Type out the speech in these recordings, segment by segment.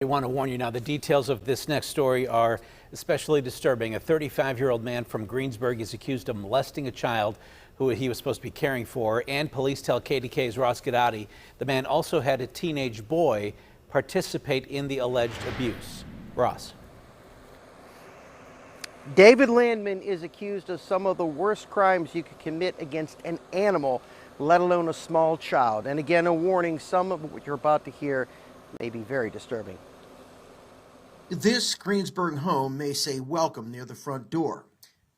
I want to warn you now, the details of this next story are especially disturbing. A 35-year-old man from Greensburg is accused of molesting a child who he was supposed to be caring for, and police tell KDKA's Ross Gadati the man also had a teenage boy participate in the alleged abuse. Ross. David Landman is accused of some of the worst crimes you could commit against an animal, let alone a small child. And again, a warning, some of what you're about to hear may be very disturbing. This Greensburg home may say welcome near the front door,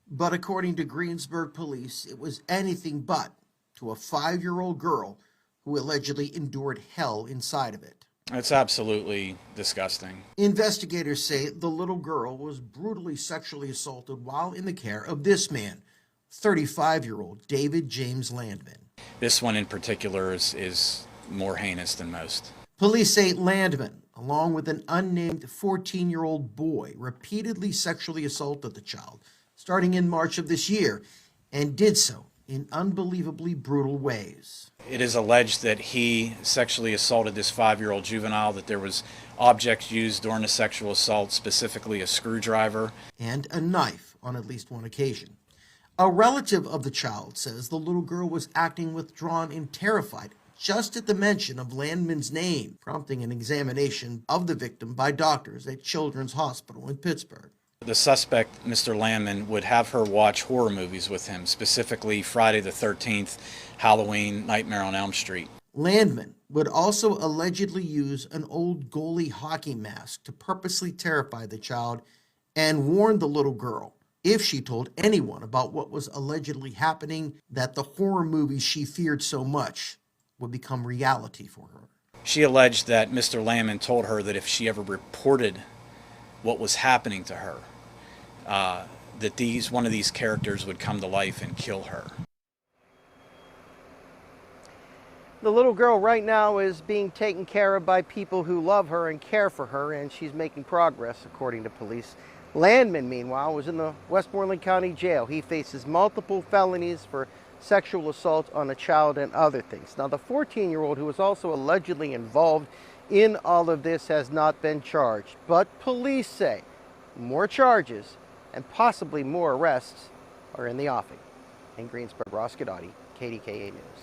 but according to Greensburg police, it was anything but to a 5-year-old girl who allegedly endured hell inside of it. It's absolutely disgusting. Investigators say the little girl was brutally sexually assaulted while in the care of this man, 35-year-old David James Landman. This one in particular is more heinous than most. Police say Landman, along with an unnamed 14-year-old boy, repeatedly sexually assaulted the child starting in March of this year, and did so in unbelievably brutal ways. It is alleged that he sexually assaulted this 5-year-old juvenile, that there was objects used during the sexual assault, specifically a screwdriver. And a knife on at least one occasion. A relative of the child says the little girl was acting withdrawn and terrified just at the mention of Landman's name, prompting an examination of the victim by doctors at Children's Hospital in Pittsburgh. The suspect, Mr. Landman, would have her watch horror movies with him, specifically Friday the 13th, Halloween, Nightmare on Elm Street. Landman would also allegedly use an old goalie hockey mask to purposely terrify the child and warn the little girl, if she told anyone about what was allegedly happening, that the horror movies she feared so much would become reality for her. She alleged that Mr. Landman told her that if she ever reported what was happening to her, that one of these characters would come to life and kill her. The little girl right now is being taken care of by people who love her and care for her, and she's making progress, according to police. Landman, meanwhile, was in the Westmoreland County Jail. He faces multiple felonies for sexual assault on a child and other things. Now, the 14-year-old who was also allegedly involved in all of this has not been charged, but police say more charges and possibly more arrests are in the offing. In Greensburg, Ross Gadati, KDKA News.